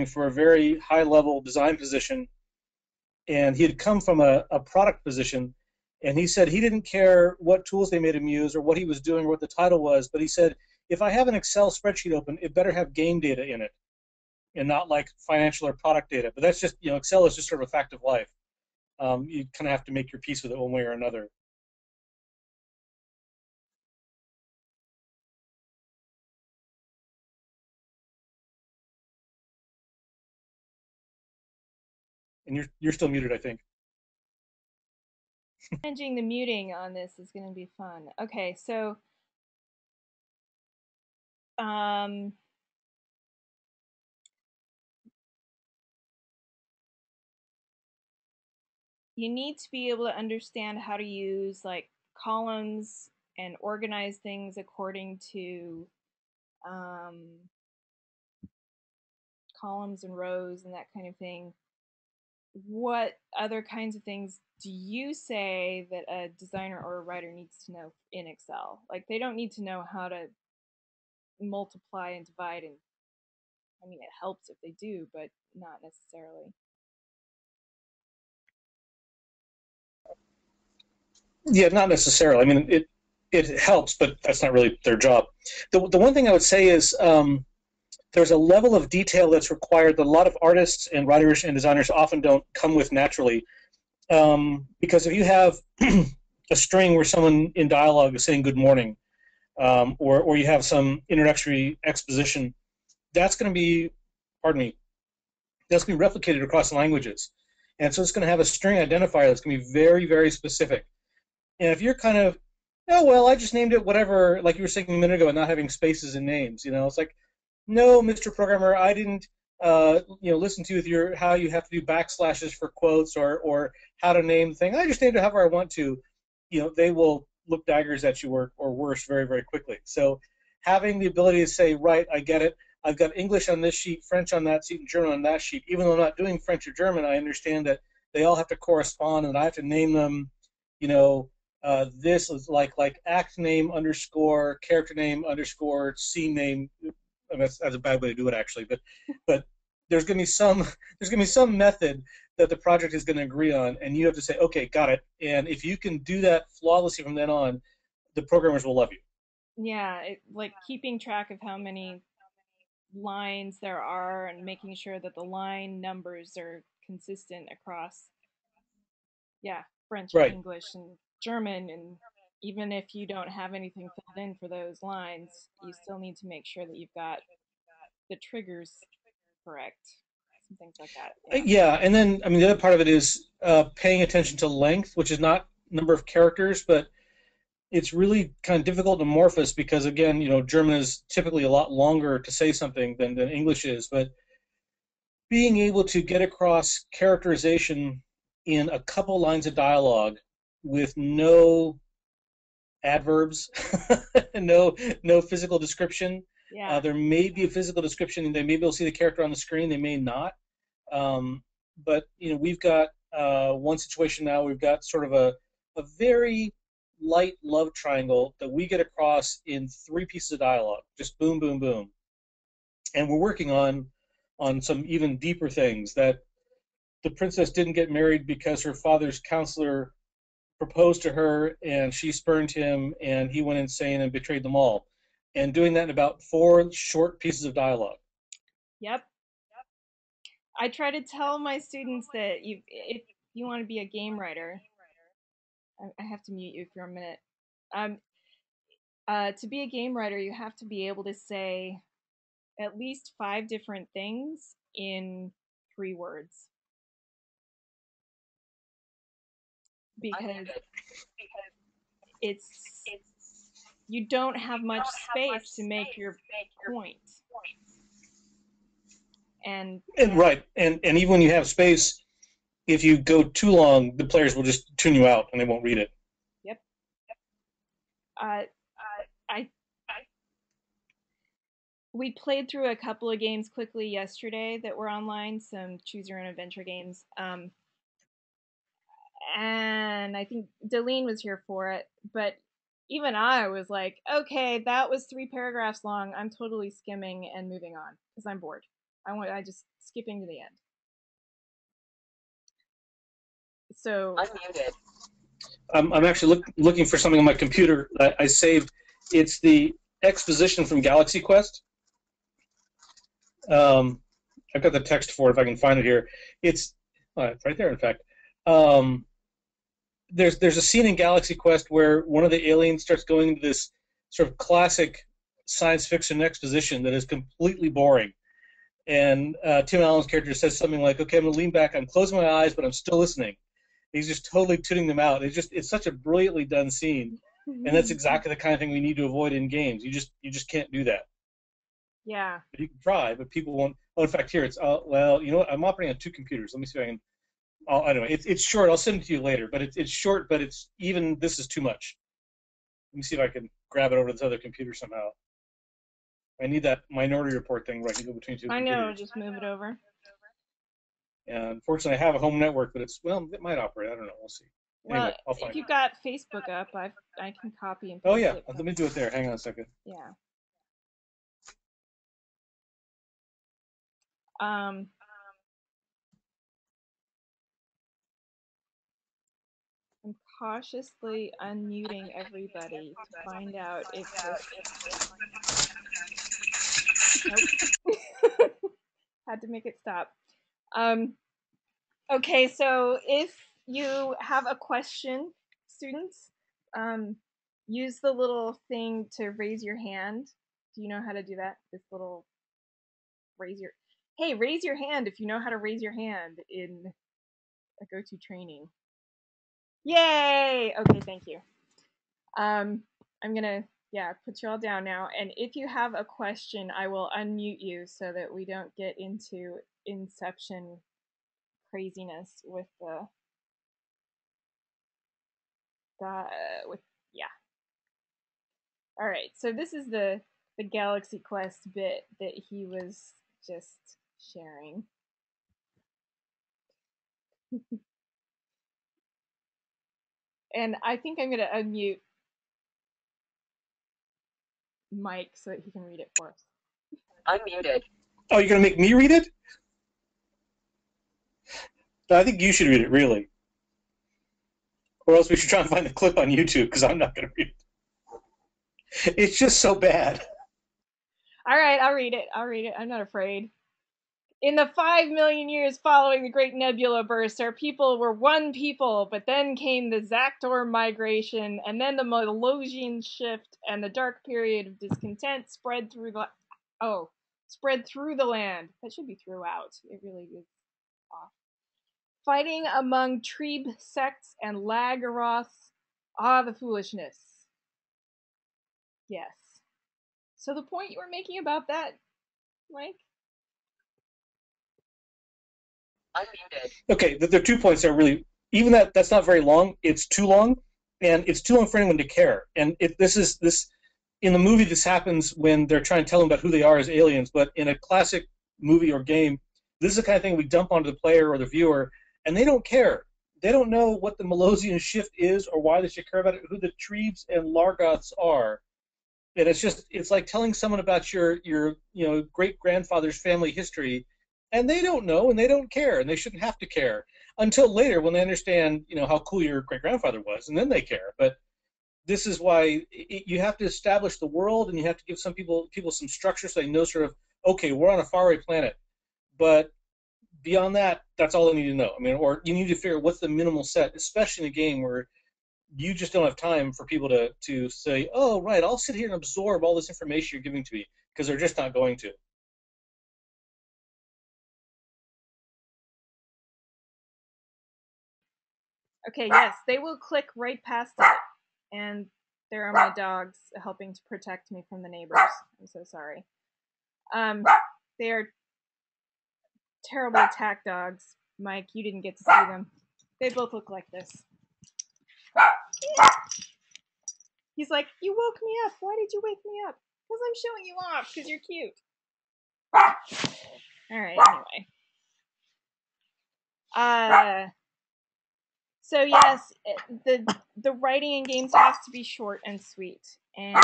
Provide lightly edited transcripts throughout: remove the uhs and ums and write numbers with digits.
for a very high-level design position, and he had come from a product position, and he said he didn't care what tools they made him use or what he was doing or what the title was, but he said, if I have an Excel spreadsheet open, it better have game data in it and not like financial or product data. But that's just, Excel is just sort of a fact of life. You kind of have to make your peace with it one way or another. And you're still muted, I think. Managing the muting on this is going to be fun. Okay, so um, you need to be able to understand how to use like columns and organize things according to um, columns and rows and that kind of thing. What other kinds of things do you say that a designer or a writer needs to know in Excel? Like they don't need to know how to multiply and divide, and I mean it helps if they do, but not necessarily. Yeah, not necessarily. I mean, it helps, but that's not really their job. The one thing I would say is there's a level of detail that's required that a lot of artists and writers and designers often don't come with naturally. Because if you have a string where someone in dialogue is saying good morning, or you have some introductory exposition, that's going to be, pardon me, that's going to be replicated across languages. And so it's going to have a string identifier that's going to be very, very specific. And if you're kind of, oh, well, I just named it whatever, like you were saying a minute ago, and not having spaces in names, it's like, no, Mr. Programmer, I didn't, listen to your how you have to do backslashes for quotes or how to name the thing. I just named it however I want to. They will look daggers at you or worse very, very quickly. So having the ability to say, right, I get it. I've got English on this sheet, French on that sheet, and German on that sheet. Even though I'm not doing French or German, I understand that they all have to correspond, and I have to name them. You know, this is like act name underscore character name underscore scene name. I mean, that's a bad way to do it actually, but there's going to be some method that the project is going to agree on, and you have to say, okay, got it. And if you can do that flawlessly from then on, the programmers will love you. Yeah, like keeping track of how many lines there are and making sure that the line numbers are consistent across, yeah, French and Right. English and German. And even if you don't have anything filled in for those lines, you still need to make sure that you've got the triggers correct. Some things like that. Yeah. Yeah, and then I mean the other part of it is paying attention to length, which is not number of characters, but it's really kind of difficult and amorphous because again, German is typically a lot longer to say something than English is, but being able to get across characterization in a couple lines of dialogue with no adverbs, no physical description. Yeah. There may be a physical description, and they may be able to see the character on the screen. They may not. Um, but we've got one situation now. We've got sort of a very light love triangle that we get across in three pieces of dialogue. Just boom, boom, boom, and we're working on some even deeper things that the princess didn't get married because her father's counselor proposed to her and she spurned him and he went insane and betrayed them all. And doing that in about four short pieces of dialogue. Yep. I try to tell my students that if you want to be a game writer, I have to mute you for a minute. Um, to be a game writer, you have to be able to say at least five different things in 3 words because it's you don't have much space to make your point. And And right, and even when you have space, if you go too long, the players will just tune you out and they won't read it. yep, uh, I we played through a couple of games quickly yesterday that were online, some choose your own adventure games. And I think Delene was here for it, but even I was like, okay, that was 3 paragraphs long. I'm totally skimming and moving on because I'm bored. I just skipping to the end. So I'm muted. I'm actually looking for something on my computer. I saved. It's the exposition from Galaxy Quest. I've got the text for it if I can find it here. It's right there. In fact, um, there's a scene in Galaxy Quest where one of the aliens starts going into this sort of classic science fiction exposition that is completely boring. And Tim Allen's character says something like, "Okay, I'm gonna lean back. I'm closing my eyes, but I'm still listening." He's just totally tuning them out. It's such a brilliantly done scene, and that's exactly the kind of thing we need to avoid in games. You just can't do that. yeah. But you can try, but people won't. Oh, in fact, here it's well, you know what? I'm operating on two computers. Let me see if I can. Anyway, it's short. I'll send it to you later. But it's short, but it's even. This is too much. Let me see if I can grab it over this other computer somehow. I need that Minority Report thing where I can go between two I computers. know, just move it over. And unfortunately, I have a home network, but it might operate. I don't know. We'll see. Well, Anyway, I'll find if it. you've got Facebook up, I can copy and paste Oh yeah, it. let me do it there. Hang on a second. Yeah. I'm cautiously unmuting everybody to find out if this. Nope. Had to make it stop. Okay, so if you have a question, students, use the little thing to raise your hand. Do you know how to do that? This little raise your hand if you know how to raise your hand in a go-to training. Yay! Okay, thank you. I'm gonna put you all down now, and if you have a question, I will unmute you so that we don't get into Inception craziness with the with yeah. All right, so this is the Galaxy Quest bit that he was just sharing. And I think I'm gonna unmute Mike so that he can read it for us. I'm muted. Oh, you're gonna make me read it? No, I think you should read it, really. Or else we should try and find the clip on YouTube, because I'm not gonna read it. It's just so bad. All right, I'll read it. I'm not afraid. In the 5 million years following the Great Nebula Burst, our people were one people, but then came the Zactor migration, and then the Melosian shift, and the dark period of discontent spread through the land. That should be throughout. It really is off. Fighting among Trebe sects and Lagaroths. Ah, the foolishness. Yes. So the point you were making about that, Mike? I'm muted. Okay, there are 2 points there. Really, even that's not very long. It's too long, and it's too long for anyone to care. And this in the movie, this happens when they're trying to tell them about who they are as aliens. But in a classic movie or game, this is the kind of thing we dump onto the player or the viewer, and they don't care. They don't know what the Melosian shift is or why they should care about it, who the Trebes and Largoths are. And it's like telling someone about your great grandfather's family history, and they don't know and they don't care and they shouldn't have to care until later when they understand how cool your great grandfather was, and then they care. But this is why you have to establish the world, and you have to give some people some structure so they know sort of, okay, we're on a faraway planet, but beyond that, that's all they need to know. I mean, or you need to figure out what's the minimal set, especially in a game where you just don't have time for people to say, oh, right, I'll sit here and absorb all this information you're giving to me, because they're just not going to. Okay, yes, they will click right past it. And there are my dogs helping to protect me from the neighbors. I'm so sorry. They are terrible attack dogs. Mike, you didn't get to see them. They both look like this. He's like, you woke me up. Why did you wake me up? Because I'm showing you off, because you're cute. Alright, anyway. So yes, the writing in games has to be short and sweet. And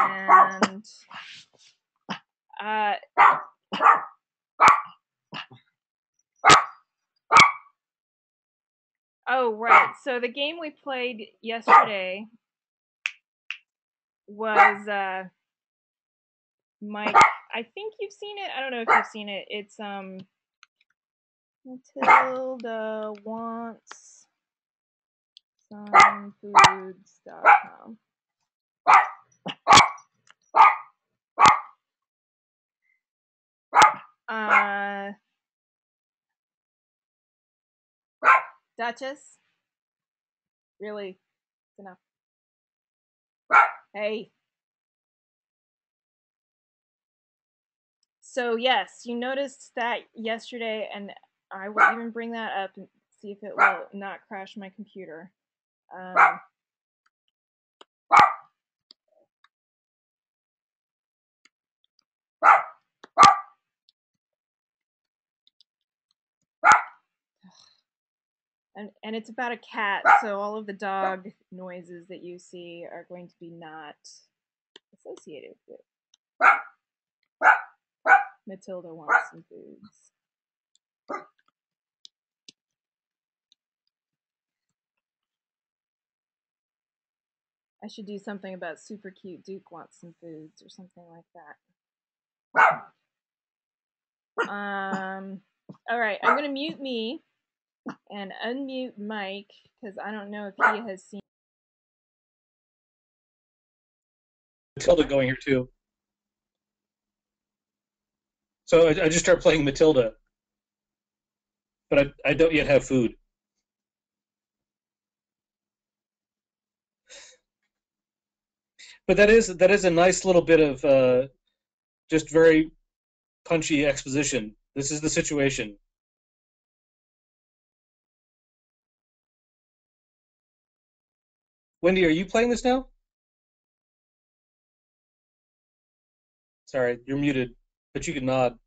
Oh, right. So the game we played yesterday was Mike. I think you've seen it. I don't know if you've seen it. It's Matilda wants some foods.com. Duchess, really, it's enough. Hey. So yes, you noticed that yesterday, and I will even bring that up and see if it will not crash my computer. And it's about a cat, so all of the dog noises that you see are going to be not associated with Matilda wants some foods. I should do something about super cute Duke wants some foods or something like that. All right, I'm gonna mute me and unmute Mike because I don't know if he has seen Matilda going here too. So I just started playing Matilda, but I don't yet have food. But that is a nice little bit of just very punchy exposition. This is the situation. Wendy, are you playing this now? Sorry, you're muted, but you can nod.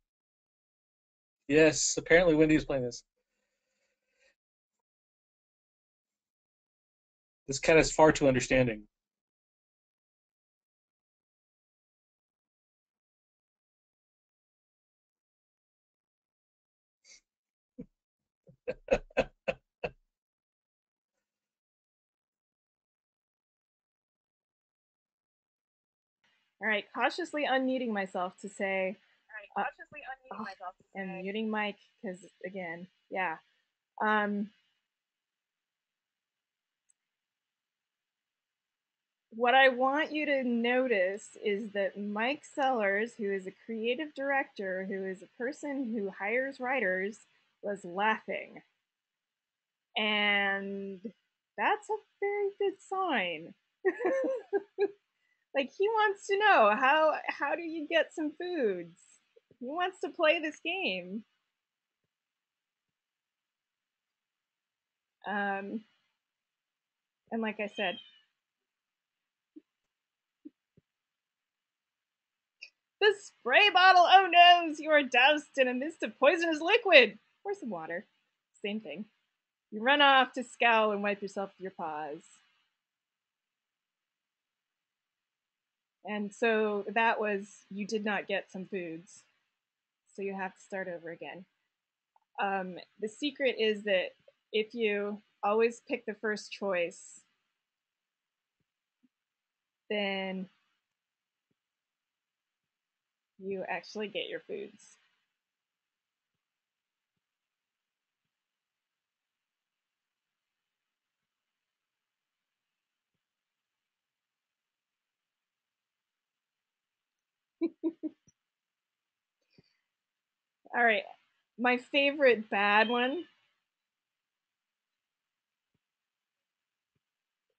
Yes, apparently Wendy is playing this. This cat is far too understanding. All right, cautiously unmuting myself to say, and muting Mike because again, yeah. What I want you to notice is that Mike Sellers, who is a creative director, who is a person who hires writers, was laughing. And that's a very good sign. Like he wants to know how do you get some foods? He wants to play this game. And like I said, the spray bottle, oh no, you are doused in a mist of poisonous liquid. Or some water. Same thing. You run off to scowl and wipe yourself with your paws. And so that was, you did not get some foods. So you have to start over again. The secret is that if you always pick the first choice, then you actually get your foods. All right, my favorite bad one.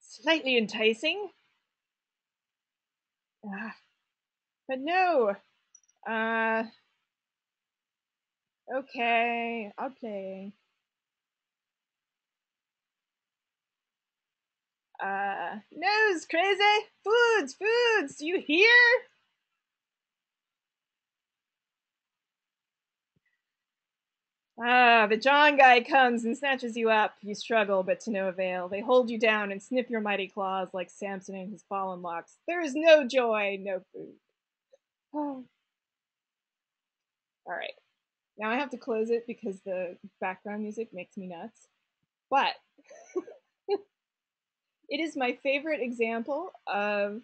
Slightly enticing. But no. Okay, I'll play. Nose crazy. Foods. Do you hear? The John guy comes and snatches you up. You struggle, but to no avail. They hold you down and snip your mighty claws like Samson in his fallen locks. There is no joy, no food. Oh. All right. Now I have to close it because the background music makes me nuts. But It is my favorite example of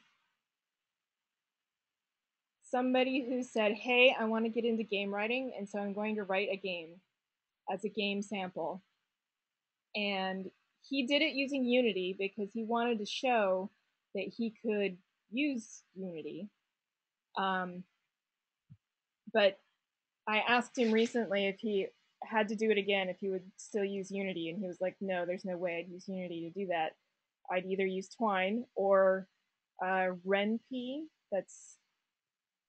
somebody who said, hey, I want to get into game writing, and so I'm going to write a game as a game sample. And he did it using Unity because he wanted to show that he could use Unity. But I asked him recently if he had to do it again, if he would still use Unity, and he was like, no, there's no way I'd use Unity to do that. I'd either use Twine or RenP. That's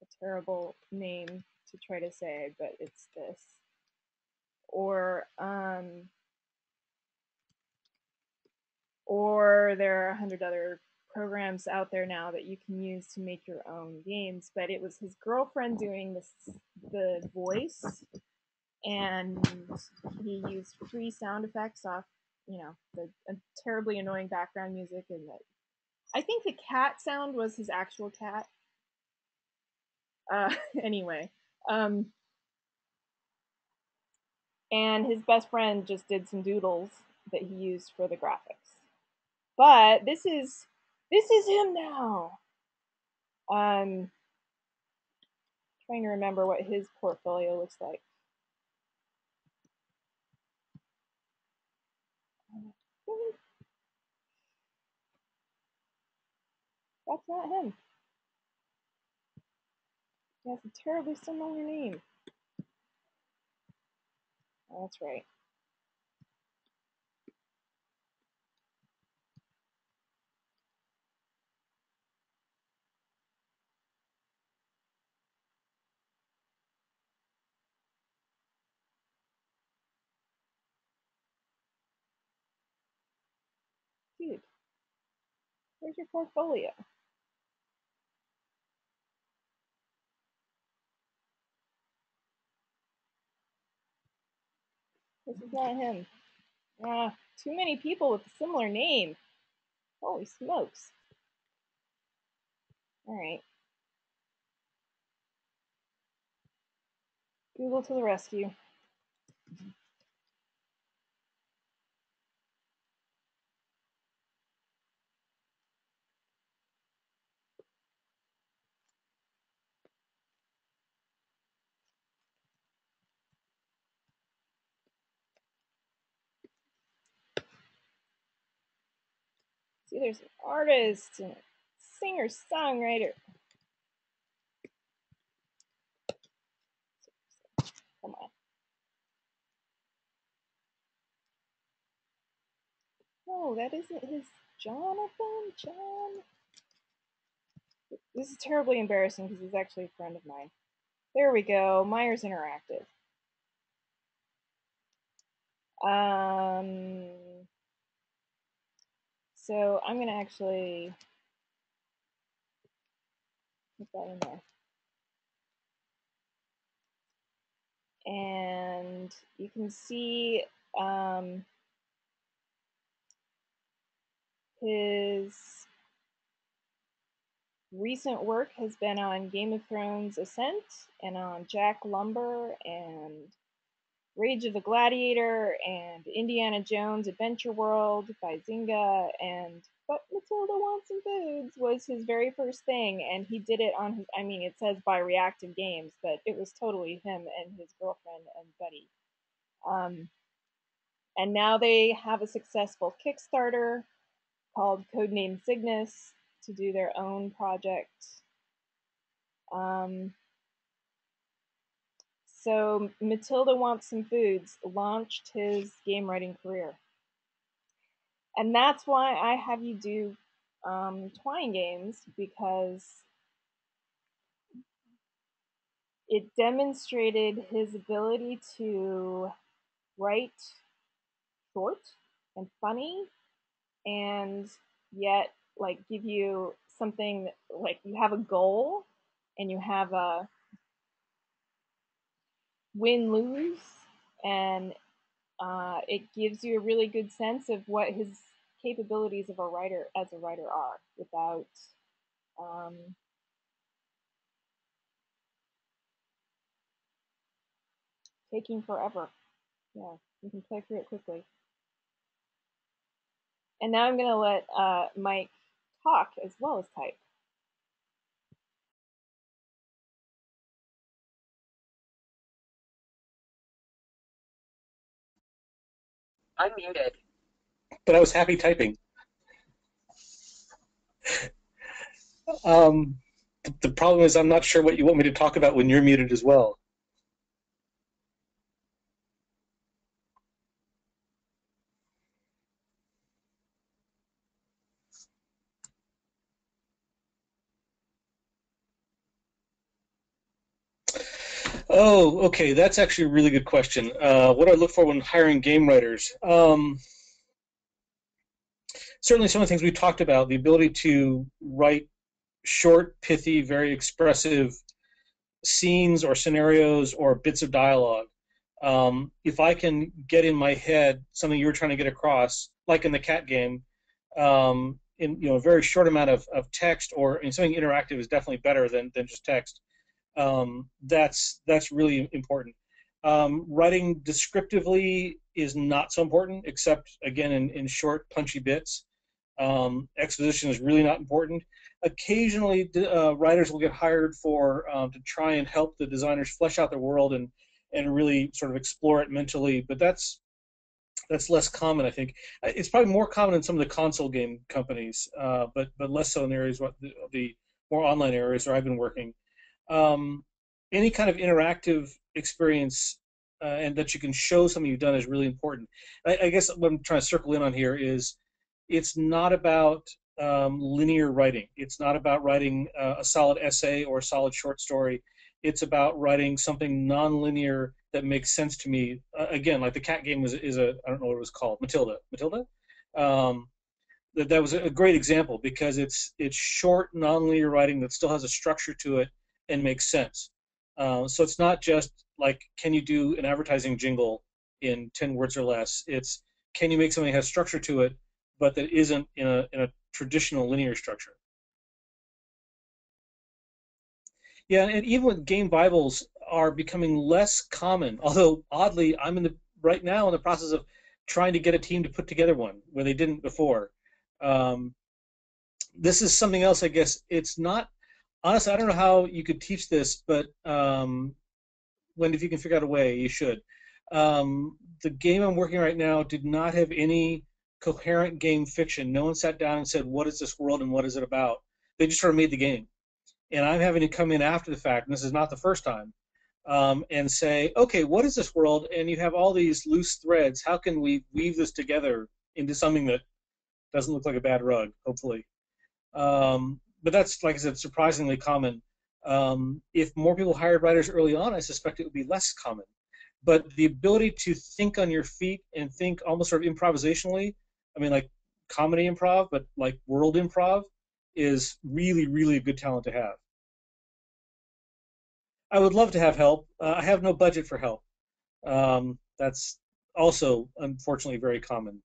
a terrible name to try to say, but it's this. Or there are 100 other programs out there now that you can use to make your own games. But it was his girlfriend doing the voice, and he used free sound effects off, the terribly annoying background music, and I think the cat sound was his actual cat. Anyway, and his best friend just did some doodles that he used for the graphics. But this is him now. Trying to remember what his portfolio looks like. That's not him. He has a terribly similar name. Oh, that's right. Dude, where's your portfolio? This is not him. Too many people with a similar name. Holy smokes. Alright. Google to the rescue. See, there's an artist and a singer-songwriter. Come on. No, that isn't his Jonathan? John? This is terribly embarrassing because he's actually a friend of mine. There we go. Myers Interactive. So I'm going to actually put that in there. And you can see his recent work has been on Game of Thrones Ascent and on Jack Lumber and Rage of the Gladiator and Indiana Jones Adventure World by Zynga, and But Matilda Wants Some Foods was his very first thing, and he did it on his, it says by Reactive Games, but it was totally him and his girlfriend and buddy. And now they have a successful Kickstarter called Codename Cygnus to do their own project. So Matilda Wants Some Foods launched his game writing career. And that's why I have you do Twine games, because it demonstrated his ability to write short and funny, and yet like give you something, like you have a goal and you have a win-lose, and it gives you a really good sense of what his capabilities of a writer as a writer are without taking forever. Yeah, you can play through it quickly. And now I'm going to let Mike talk as well as type. Unmuted. But I was happy typing. Um, the problem is I'm not sure what you want me to talk about when you're muted as well. Oh, okay. That's actually a really good question. What do I look for when hiring game writers? Certainly, some of the things we talked about, the ability to write short, pithy, very expressive scenes or scenarios or bits of dialogue. If I can get in my head something you were trying to get across, like in the cat game, in a very short amount of text or in something interactive is definitely better than just text. That's really important. Writing descriptively is not so important, except again in short, punchy bits. Exposition is really not important. Occasionally, writers will get hired for to try and help the designers flesh out their world and really sort of explore it mentally. But that's less common, I think. It's probably more common in some of the console game companies, but less so in the areas the more online areas where I've been working. Um, any kind of interactive experience and that you can show something you've done is really important. I guess what I'm trying to circle in on here is it's not about linear writing. It's not about writing a solid essay or a solid short story. It's about writing something non-linear that makes sense to me. Again, like the cat game is a I don't know what it was called, Matilda. Matilda. Um, that was a great example because it's short, non-linear writing that still has a structure to it and makes sense. So it's not just like can you do an advertising jingle in 10 words or less. It's can you make something that has structure to it, but that isn't in a traditional linear structure. Yeah, and even with game Bibles are becoming less common. Although oddly, I'm in the right now in the process of trying to get a team to put together one where they didn't before. Um, this is something else, I guess. It's not honestly. I don't know how you could teach this, but when if you can figure out a way, you should. The game I'm working right now did not have any coherent game fiction. No one sat down and said, "What is this world and what is it about?" They just sort of made the game, and I'm having to come in after the fact, and this is not the first time, and say, "Okay, what is this world?" And you have all these loose threads. How can we weave this together into something that doesn't look like a bad rug? Hopefully. But that's, like I said, surprisingly common. If more people hired writers early on, I suspect it would be less common. But the ability to think on your feet and think almost sort of improvisationally, I mean, like comedy improv, but like world improv, is really, really a good talent to have. I would love to have help. I have no budget for help. That's also, unfortunately, very common.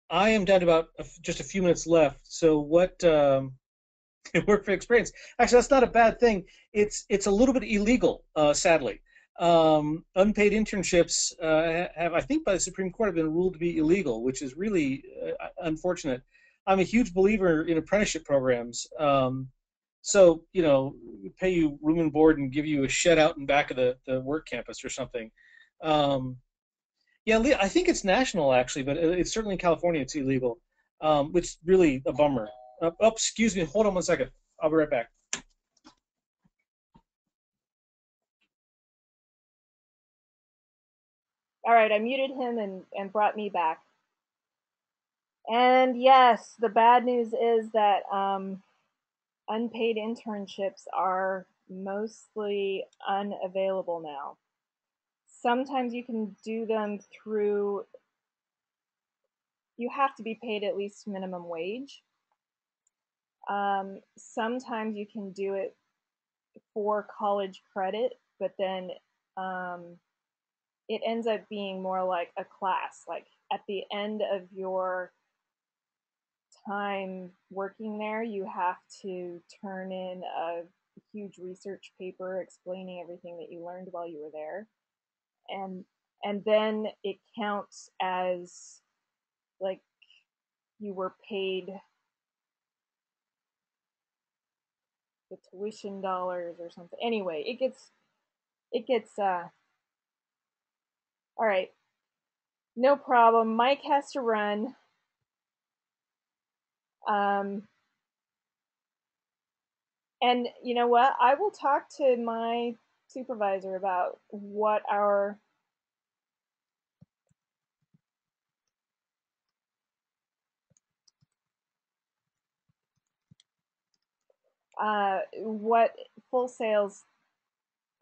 I am down to about just a few minutes left. So what? Work for experience. Actually, that's not a bad thing. It's a little bit illegal, sadly. Unpaid internships have, I think, by the Supreme Court, have been ruled to be illegal, which is really unfortunate. I'm a huge believer in apprenticeship programs. So pay you room and board and give you a shed out in back of the work campus or something. Um, yeah, I think it's national actually, but it's certainly in California it's illegal, which is really a bummer. Oh, excuse me. Hold on 1 second. I'll be right back. All right, I muted him and brought me back. And yes, the bad news is that unpaid internships are mostly unavailable now. Sometimes you can do them through, you have to be paid at least minimum wage. Sometimes you can do it for college credit, but then um, it ends up being more like a class. Like at the end of your time working there, you have to turn in a huge research paper explaining everything that you learned while you were there, and then it counts as like you were paid the tuition dollars or something. Anyway, it gets all right. No problem. Mike has to run. Um, and you know what? I will talk to my supervisor about what our what Full Sail's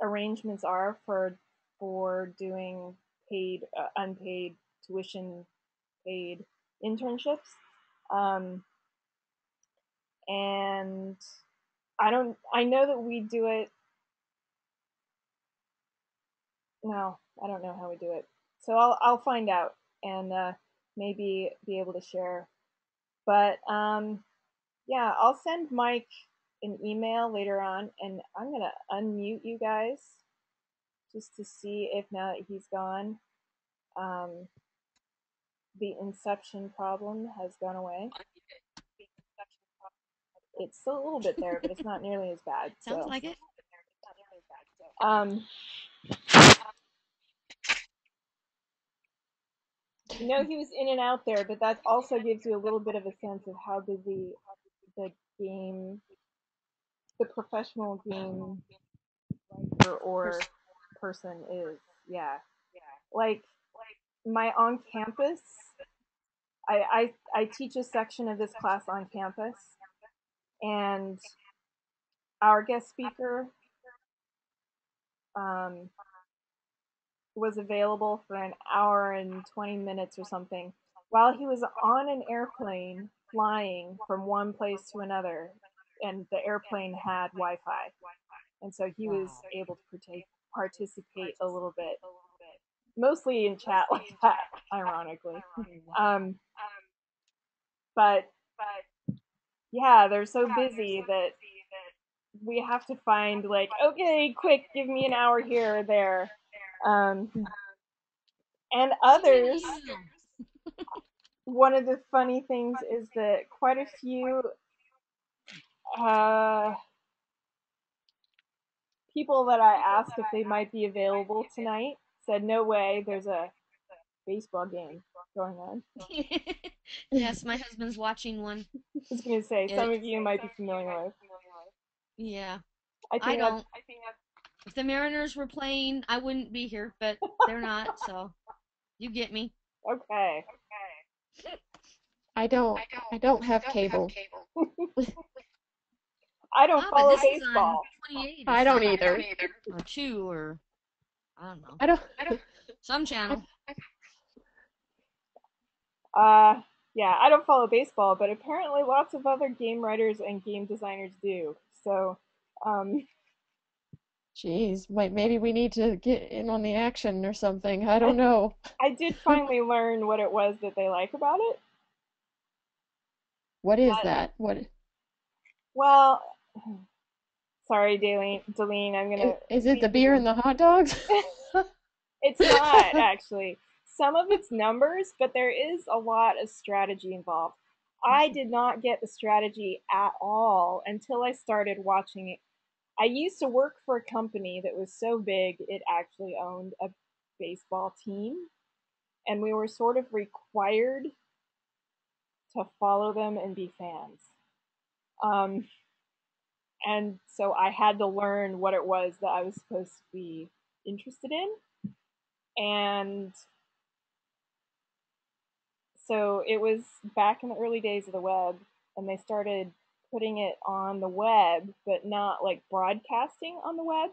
arrangements are for doing paid, unpaid, tuition paid internships. Um, and I know that we do it. No, I don't know how we do it. So I'll find out and maybe be able to share. But yeah, I'll send Mike an email later on, and I'm gonna unmute you guys just to see if now that he's gone, um, the inception problem has gone away. It's still a little bit there, but it's not nearly as bad. Sounds like it. Um, you know, he was in and out there, but that also gives you a little bit of a sense of how busy the game, the professional game writer or person is. Yeah, like my on campus. I teach a section of this class on campus, and our guest speaker um, was available for an hour and 20 minutes or something while he was on an airplane flying from one place to another, and the airplane had Wi-Fi, and so he was able to participate a little bit, mostly in chat like that, ironically. But yeah, they're so busy that we have to find like, okay, quick, give me an hour here or there. And others, one of the funny things is that quite a few uh, people that I asked if they might be available tonight said, no way, there's a baseball game going on. Yes, my husband's watching one. I was going to say, some of you might be familiar with. Yeah. I don't. If the Mariners were playing, I wouldn't be here, but they're not, so you get me. Okay. I don't have cable. I don't follow this is on baseball. 28 I don't either. Or 2 or I don't know. I don't. Some channel. Yeah, I don't follow baseball, but apparently lots of other game writers and game designers do. So, Jeez, maybe we need to get in on the action or something. I don't know. I did finally learn what it was that they like about it. What is that? What Well, sorry, Deline, I'm gonna. is it? The beer and the hot dogs? It's not actually. Some of it's numbers, but there is a lot of strategy involved. I did not get the strategy at all until I started watching it. I used to work for a company that was so big it actually owned a baseball team, and we were sort of required to follow them and be fans. Um, and so I had to learn what it was that I was supposed to be interested in. And so it was back in the early days of the web, and they started putting it on the web, but not like broadcasting on the web.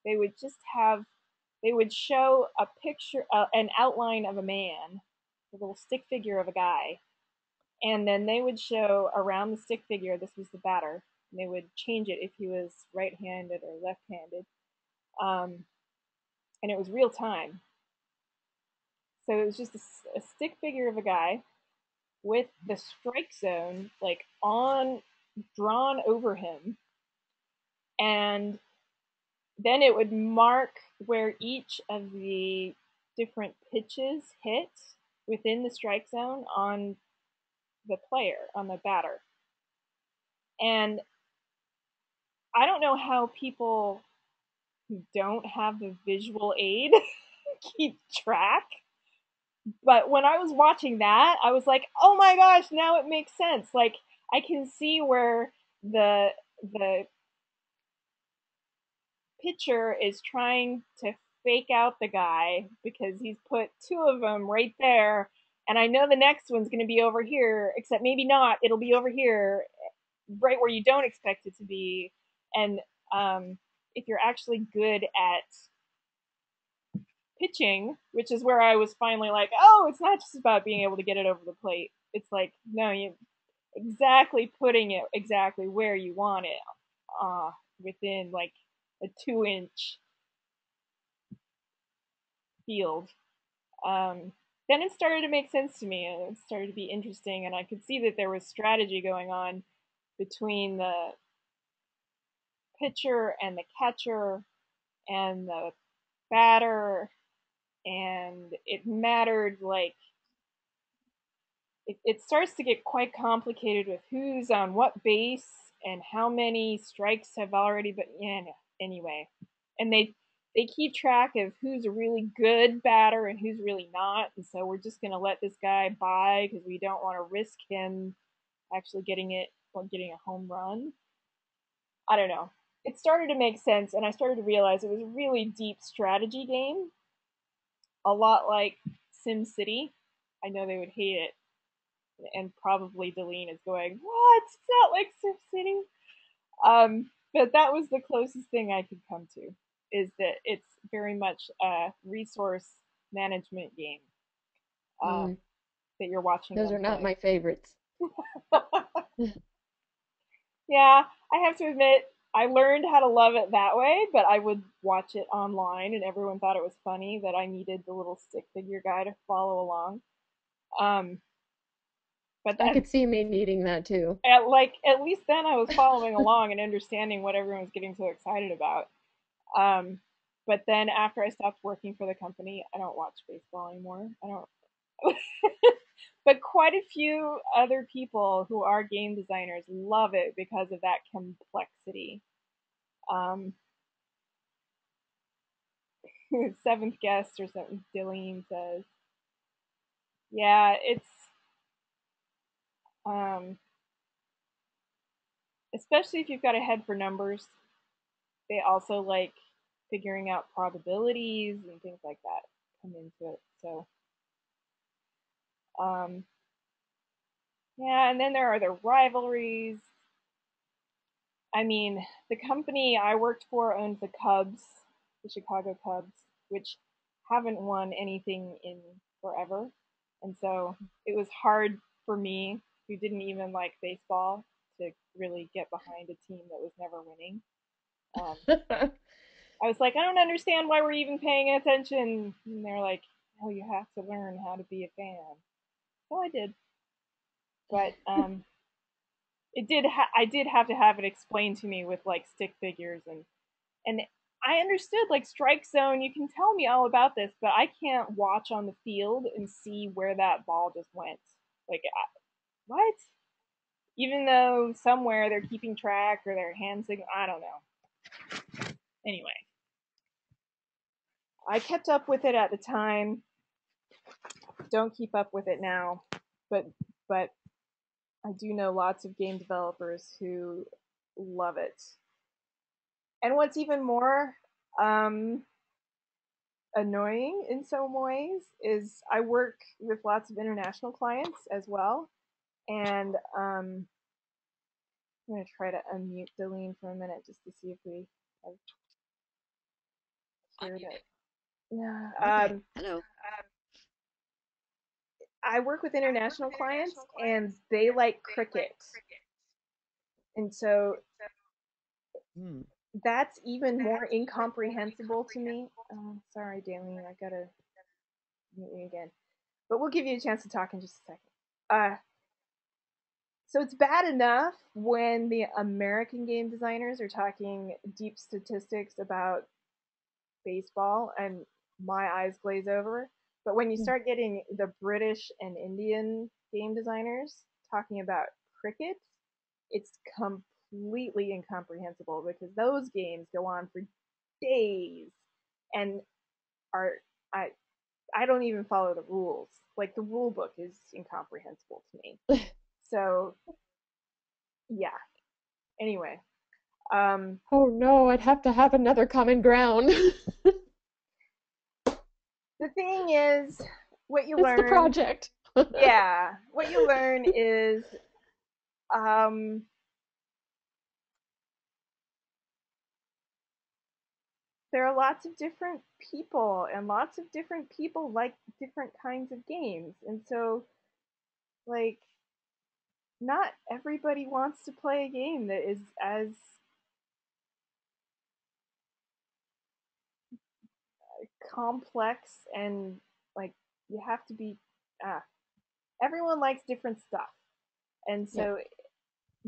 They would just they would show a picture, an outline of a man, a little stick figure of a guy, and then they would show around the stick figure, this was the batter, and they would change it if he was right-handed or left-handed, and it was real time. So it was just a stick figure of a guy with the strike zone like on drawn over him, and then it would mark where each of the different pitches hit within the strike zone on the player, on the batter. And I don't know how people who don't have the visual aid keep track. But when I was watching that, I was like, "Oh my gosh, now it makes sense." Like I can see where the pitcher is trying to fake out the guy because he's put two of them right there, and I know the next one's going to be over here, except maybe not. It'll be over here, right where you don't expect it to be. And if you're actually good at pitching, which is where I was finally like, oh, it's not just about being able to get it over the plate. It's like, no, you exactly putting it exactly where you want it, within like a 2-inch field. Then it started to make sense to me, and it started to be interesting, and I could see that there was strategy going on between the pitcher and the catcher and the batter, and it mattered like it starts to get quite complicated with who's on what base and how many strikes have already been. Yeah, anyway, and they keep track of who's a really good batter and who's really not, and so we're just gonna let this guy by because we don't want to risk him actually getting a home run. I don't know. It started to make sense, and I started to realize it was a really deep strategy game, a lot like SimCity. I know they would hate it, and probably Deline is going, "What? It's not like SimCity." But that was the closest thing I could come to, is that it's very much a resource management game Mm, that you're watching those them are not play. my favorites. Yeah, I have to admit, I learned how to love it that way, but I would watch it online, and everyone thought it was funny that I needed the little stick figure guy to follow along. Um, but I at, could see me needing that too. at least then I was following along and understanding what everyone was getting so excited about. Um, but then after I stopped working for the company, I don't watch baseball anymore. I don't. But quite a few other people who are game designers love it because of that complexity. Um, seventh guest or something, Dillian says. Yeah, it's um, especially if you've got a head for numbers. They also like figuring out probabilities and things like that come into it. So, um, yeah, and then there are the rivalries. I mean, the company I worked for owns the Cubs, the Chicago Cubs, which haven't won anything in forever. And so it was hard for me, who didn't even like baseball, to really get behind a team that was never winning. Um, I was like, I don't understand why we're even paying attention. And they're like, no, you have to learn how to be a fan. So I did. But I did have to have it explained to me with like stick figures, and I understood like strike zone. You can tell me all about this, but I can't watch on the field and see where that ball just went. Like what? Even though somewhere they're keeping track or their hand signal, I don't know. Anyway, I kept up with it at the time. Don't keep up with it now, but but I do know lots of game developers who love it. And what's even more um, annoying in some ways is I work with lots of international clients as well, and I'm gonna try to unmute Deline for a minute just to see if we have cleared it. Yeah. Okay. Hello. I work with international clients, and they like cricket, and so Hmm. that's even more incomprehensible to me. Sorry, Daleen, I gotta mute you again. But we'll give you a chance to talk in just a second. So it's bad enough when the American game designers are talking deep statistics about baseball and my eyes glaze over. But when you start getting the British and Indian game designers talking about cricket, it's completely incomprehensible because those games go on for days and are I I don't even follow the rules. Like the rule book is incomprehensible to me. So yeah. Anyway, um, Oh no, I'd have to have another common ground. the thing is, what you It's the learn, project. yeah, what you learn is um, there are lots of different people, and lots of different people like different kinds of games, and so like not everybody wants to play a game that is as complex and like you have to be ah, everyone likes different stuff. And Yeah. so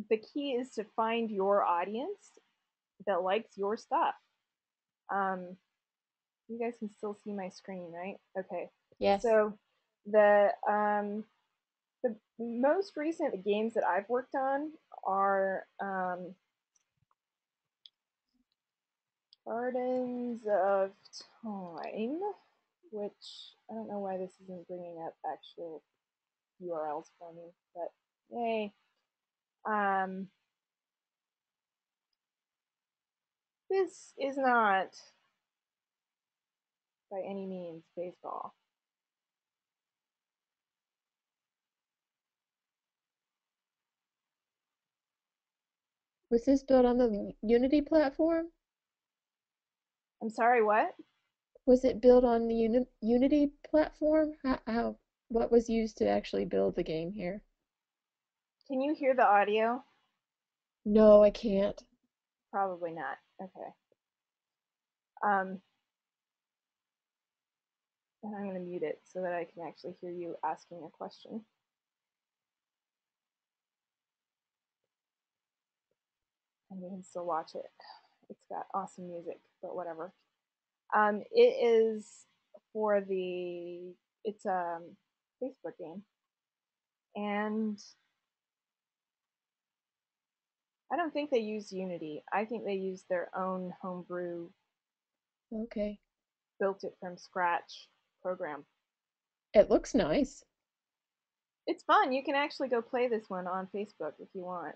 the key is to find your audience that likes your stuff. Um, you guys can still see my screen, right? Okay. Yes. So the most recent games that I've worked on are Gardens of Time, which I don't know why this isn't bringing up actual URLs for me, but yay. Um, this is not by any means baseball. Was this built on the Unity platform? I'm sorry, what? Was it built on the Unity platform? What was used to actually build the game here? Can you hear the audio? No, I can't. Probably not. Okay. Um, and I'm going to mute it so that I can actually hear you asking a question. And you can still watch it. It's got awesome music, but whatever. It is for the, it's a Facebook game. And I don't think they use Unity. I think they use their own homebrew, Okay. built it from scratch program. It looks nice. It's fun. You can actually go play this one on Facebook if you want.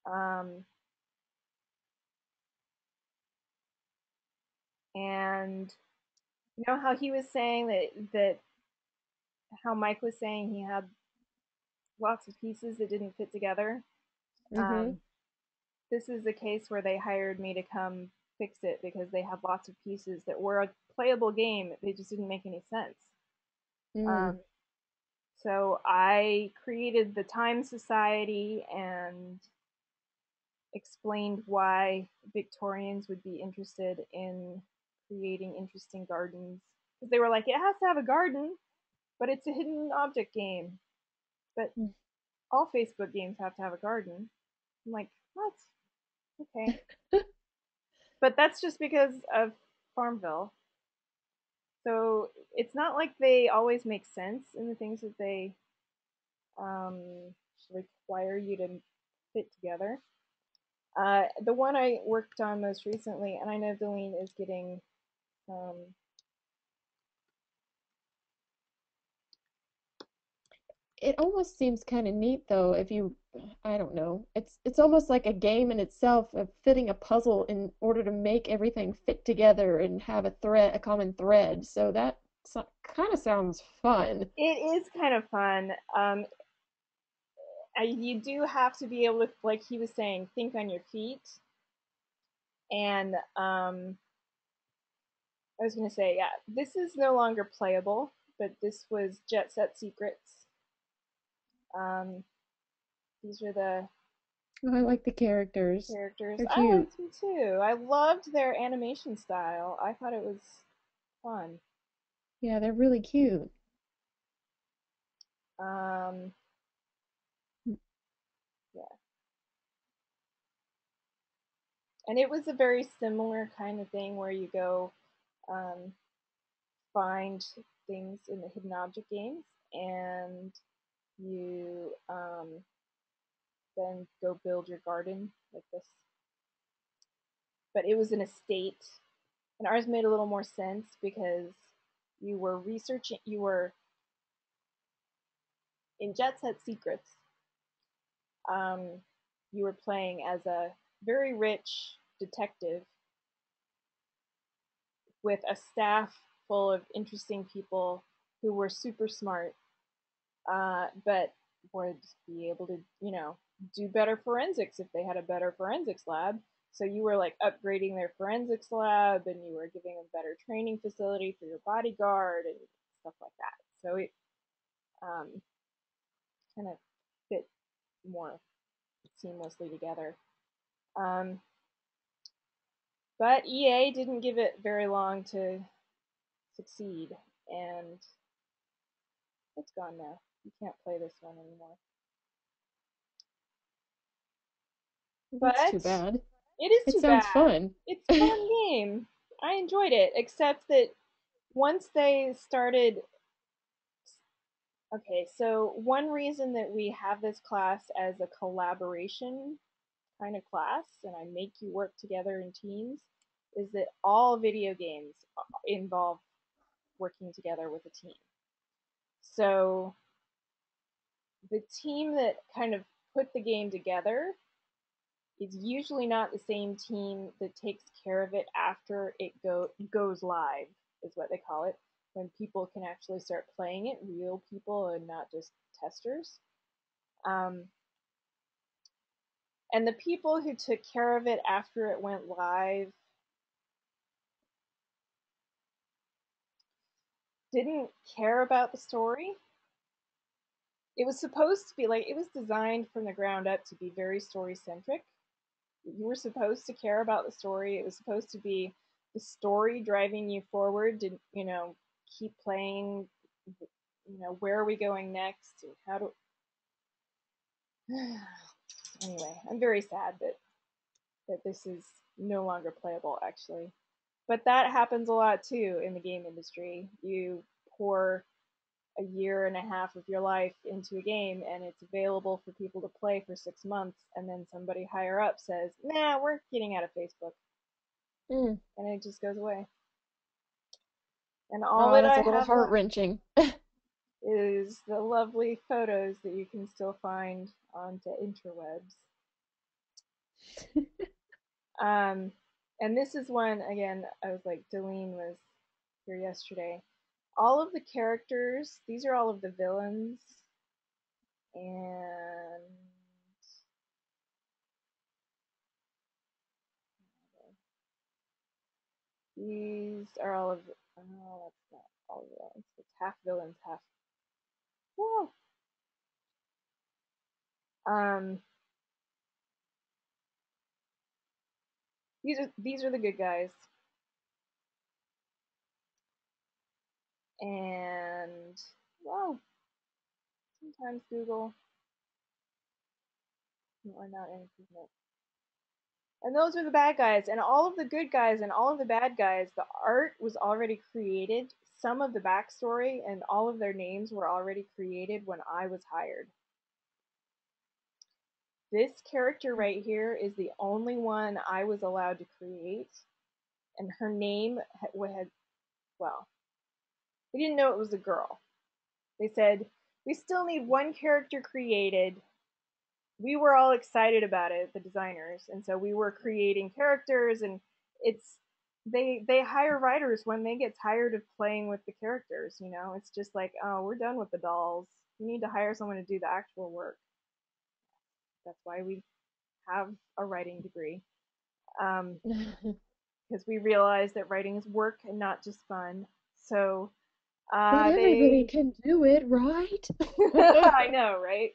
Um, and you know how he was saying that how Mike was saying he had lots of pieces that didn't fit together. Mm-hmm. Um, this is the case where they hired me to come fix it because they had lots of pieces that were a playable game. They just didn't make any sense. Mm. Um, so I created the Time Society and explained why Victorians would be interested in creating interesting gardens because they were like, it has to have a garden, but it's a hidden object game. But all Facebook games have to have a garden. I'm like, what? Okay. But that's just because of Farmville. So it's not like they always make sense in the things that they require you to fit together. The one I worked on most recently, and I know Deline is getting It almost seems kind of neat though if you I don't know. It's almost like a game in itself of fitting a puzzle in order to make everything fit together and have a common thread. So that kind of sounds fun. it is kind of fun. You do have to be able to, like he was saying, think on your feet. And I was going to say, yeah, this is no longer playable, but this was Jet Set Secrets. Um, these are the Oh, I like the characters. characters. They're I cute. liked them too. I loved their animation style. I thought it was fun. Yeah, they're really cute. Um, yeah, and it was a very similar kind of thing where you go um, find things in the hidden object games, and you then go build your garden like this. But it was an estate, and ours made a little more sense because you were researching, you were in Jet Set Secrets. You were playing as a very rich detective with a staff full of interesting people who were super smart, but would be able to, do better forensics if they had a better forensics lab. So you were like upgrading their forensics lab, and you were giving them better training facility for your bodyguard and stuff like that. So it um, kind of fit more seamlessly together. Um, but EA didn't give it very long to succeed, and it's gone now. You can't play this one anymore. That's too But bad. it is It too sounds bad. fun. It's a fun game. I enjoyed it, except that once they started. Okay, so one reason that we have this class as a collaboration kind of class, and I make you work together in teams, is that all video games involve working together with a team. So the team that kind of put the game together is usually not the same team that takes care of it after it goes live, is what they call it, when people can actually start playing it, real people and not just testers. Um, and the people who took care of it after it went live didn't care about the story. It was supposed to be like, it was designed from the ground up to be very story centric. You were supposed to care about the story. It was supposed to be the story driving you forward to, keep playing, where are we going next? And how do. Anyway, I'm very sad that this is no longer playable, actually. But that happens a lot too in the game industry. You pour a year and a half of your life into a game, and it's available for people to play for 6 months, and then somebody higher up says, nah, we're getting out of Facebook. Mm. And it just goes away. And all Oh, that that's I a little have left heart-wrenching. is the lovely photos that you can still find on the interwebs. And this is one, again, I was like, Delene was here yesterday. All of the characters, these are all of the villains, and these are all of, oh, that's not all of the villains. It's half villains, half, whoa. Um, these are the good guys. And, whoa, sometimes Google are not an improvement. And those are the bad guys. And all of the good guys and all of the bad guys, the art was already created. Some of the backstory and all of their names were already created when I was hired. This character right here is the only one I was allowed to create. And her name had, well, we didn't know it was a girl. They said, we still need one character created. We were all excited about it, the designers, and so we were creating characters, and it's they hire writers when they get tired of playing with the characters. It's just like, oh, we're done with the dolls. We need to hire someone to do the actual work. That's why we have a writing degree, because we realize that writing is work and not just fun. So But everybody they can do it, right? I know, right?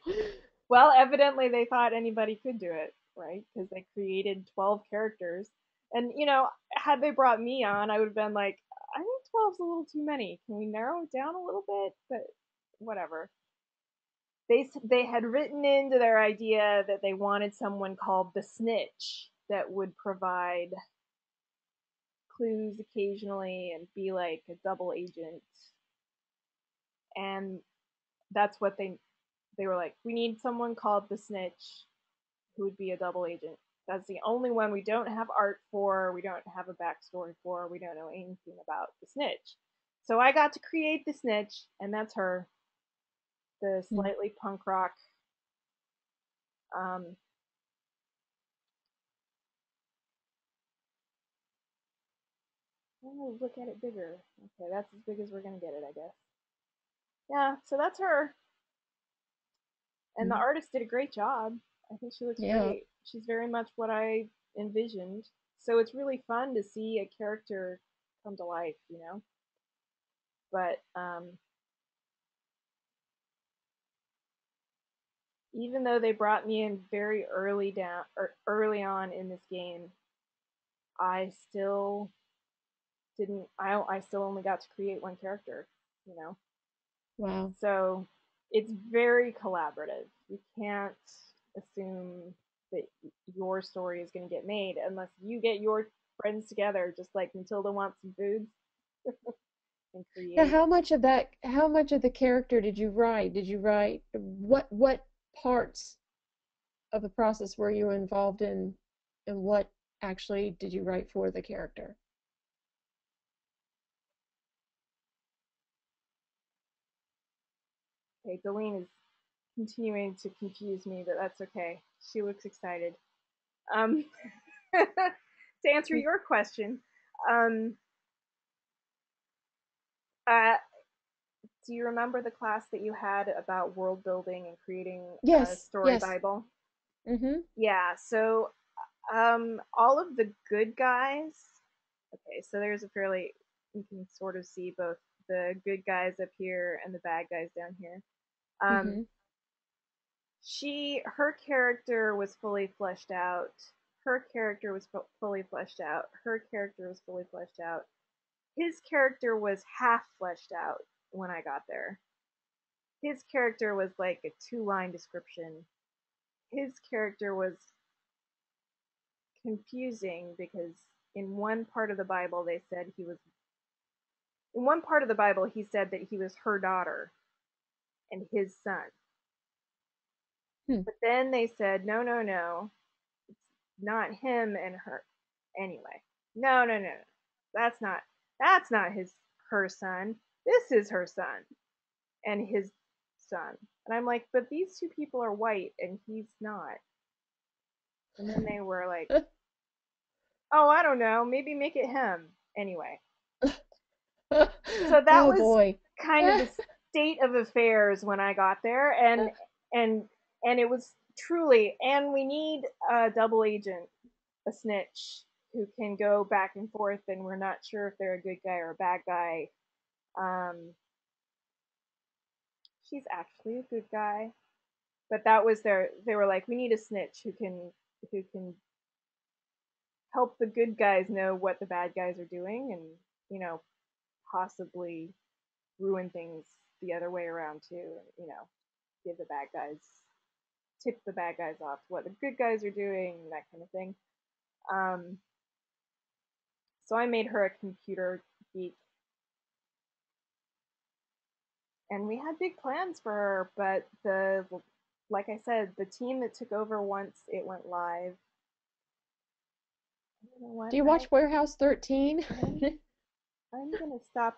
Well, evidently they thought anybody could do it, right? Because they created 12 characters. And, had they brought me on, I would have been like, I think 12's a little too many. Can we narrow it down a little bit? But whatever. they had written into their idea that they wanted someone called the Snitch that would provide clues occasionally and be like a double agent. And that's what they were like, we need someone called the Snitch who would be a double agent. That's the only one we don't have art for, we don't have a backstory for, we don't know anything about the Snitch. So I got to create the Snitch, and that's her, the slightly punk rock. Um, I'm gonna look at it bigger. Okay, that's as big as we're gonna get it, I guess. Yeah, so that's her. And the artist did a great job. I think she looks Yeah. great. She's very much what I envisioned. So it's really fun to see a character come to life, you know? But even though they brought me in very early on in this game, I still didn't I still only got to create one character, you know. Wow. So it's very collaborative. You can't assume that your story is going to get made unless you get your friends together, just like Matilda wants some food and Now, create. how much of the character did you write? Did you write what parts of the process were you involved in, and what actually did you write for the character? Okay, Delene is continuing to confuse me, but that's okay. She looks excited. Um, to answer your question, um, uh, do you remember the class that you had about world building and creating a Yes, story yes. Bible? Mm-hmm. Yeah, so all of the good guys. Okay, so there's a fairly, you can sort of see both the good guys up here and the bad guys down here. Mm-hmm. Her character was fully fleshed out. Her character was fully fleshed out. Her character was fully fleshed out. His character was half fleshed out when I got there. His character was like a 2-line description. His character was confusing because in one part of the Bible they said he was in one part of the Bible he said that he was her daughter and his son. Hmm. But then they said no, it's not him and her. Anyway, no. That's not his her son. This is her son and his son. And I'm like, but these two people are white and he's not. And then they were like, oh, I don't know, maybe make it him. Anyway, so that Oh was boy. kind of the state of affairs when I got there, and and it was truly, and we need a double agent, a snitch who can go back and forth, and we're not sure if they're a good guy or a bad guy. Um, she's actually a good guy, but that was their. They were like, we need a snitch who can help the good guys know what the bad guys are doing, and possibly ruin things the other way around too. Give the bad guys tip the bad guys off to what the good guys are doing, that kind of thing. Um, so I made her a computer geek, and we had big plans for her. But like I said, the team that took over once it went live. You know what? Do you watch Warehouse 13? I'm gonna stop